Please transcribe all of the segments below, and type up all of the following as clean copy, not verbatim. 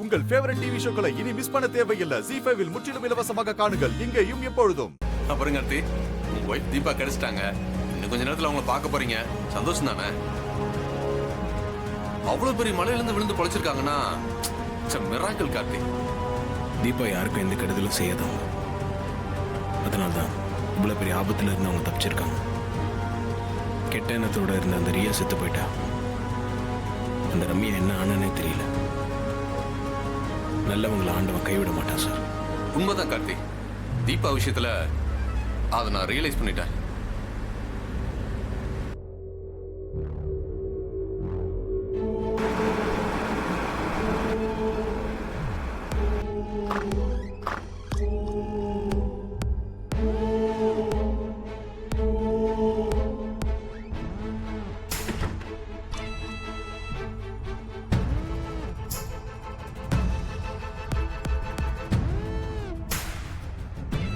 உங்கள் favourite TV ஷோக்களை இனி miss பண்ண தேவையில்லை. ZEE5 இல் முற்றிலும் இலவசமாக காணுங்கள், இங்கேயும் எப்பொழுதும். அப்புறம் கார்த்தி, உங்க ஒய்ஃப் தீபா கிடைச்சிட்டாங்க. இன்னும் கொஞ்ச நேரத்துல அவங்கள பார்க்க போறீங்க. சந்தோஷம் தானே? அவ்வளவு பெரிய மலையில இருந்து விழுந்து பொழைச்சிருக்காங்கன்னா மிராக்கிள் கார்த்தி. தீபா யாருக்கும் எந்த கெடுதலும் செய்யாதவங்க. அதனால்தான் இவ்வளவு பெரிய ஆபத்துல இருந்து அவங்க தப்பிச்சிருக்காங்க. கெட்ட எண்ணத்தோட இருந்த அந்த ரியா செத்து போயிட்டா. அந்த ரம்யா என்ன ஆனே தெரியல. நல்லவங்களை ஆண்டவன் கைவிட மாட்டான் சார். உண்மைதான் கார்த்தி. தீபா விஷயத்துல அதை நான் ரியலைஸ் பண்ணிட்டேன்.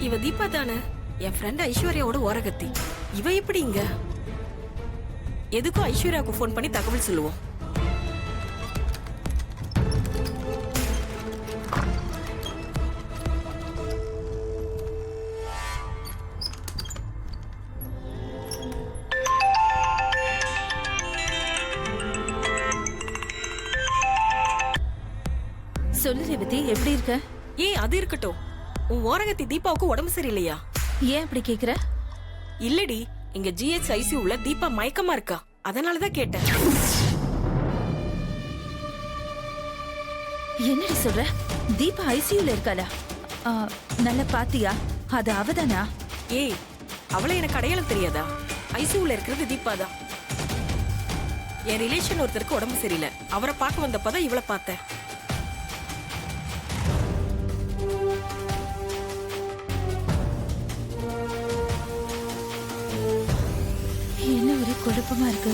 இவ தீபா தானே, என் ஃப்ரெண்ட் ஐஸ்வர்யாவோட ஓரகத்தி. இவ எப்படி இங்க? எதுக்கும் ஐஸ்வர்யாவுக்கு ஃபோன் பண்ணி தகவல் சொல்லுவோம். சொல்லு ரேவதி, எப்படி இருக்க? ஏன் அது இருக்கட்டும், உன் ஓரகத்தி தீபாவுக்கு உடம்பு சரியில்லையா? ஏன் அப்படி கேக்குற? இல்லடி, இங்க GHICUல தீபா மயக்கமா இருக்கா, அதனாலதான் கேட்டேன். என்னடி சொல்ற? தீபா ஐசியூல இருக்காளா? நல்ல பாத்தியா? அது அவதானா? ஏய், அவளை எனக்கு அடையாளம் தெரியாதா? ஐசியூல இருக்கிறது தீபா தான். என் ரிலேஷன் ஒருத்தருக்கு உடம்பு சரியில்லை, அவரை பார்க்க வந்தப்பதான் இவளை பார்த்தேன். என்ன ஒரே குழப்பமா இருக்கு.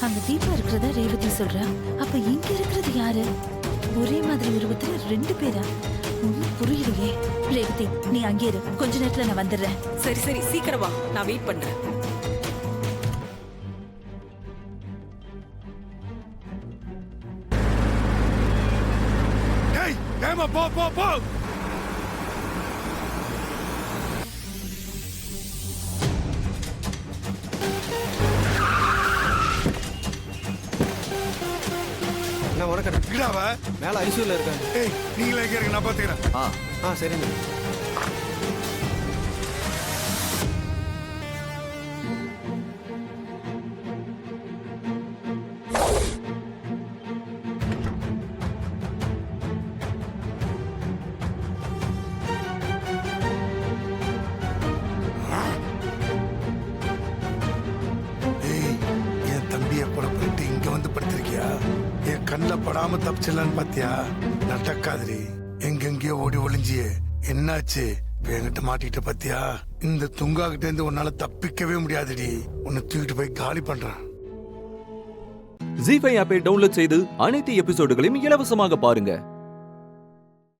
அங்க தீபா இருக்கிறதா ரேவதி சொல்றா. அப்ப இங்க இருக்கிறது யாரு? ஒரே மாதிரி உருவத்துல ரெண்டு பேரா? ஒண்ணும் புரியலையே. ரேவதி, நீ அங்கே இரு, கொஞ்ச நேரத்துல நான் வந்துடுறேன். சரி சரி, சீக்கிரம் வா, நான் வெயிட் பண்றேன். டேய், வேகமா போ போ போ. நான் உனக்கு இடாவ மேல ஐசியூல இருக்கேன். ஏய், நீங்களே எங்க இருங்க, நான் பாத்துக்கிறேன். சரிங்க. ஏய், என் தம்பியை கூட போயிட்டு இங்க வந்து படுத்திருக்கியா? என் கண்ணில் படாம தப்பிச்சிடலான்னு பாத்தியா? நடக்காதுரி. எங்கெங்கயோ ஓடி ஒளிஞ்சியே, என்னாச்சு? என்கிட்ட மாட்டிக்கிட்ட பாத்தியா? இந்த துங்கா கிட்ட இருந்து உன்னால தப்பிக்கவே முடியாதுடி. உன்னை தூக்கிட்டு போய் காலி பண்றேன். ZEE5 ஆப்பை டவுன்லோட் செய்து அனைத்து எபிசோடுகளையும் இலவசமாக பாருங்க.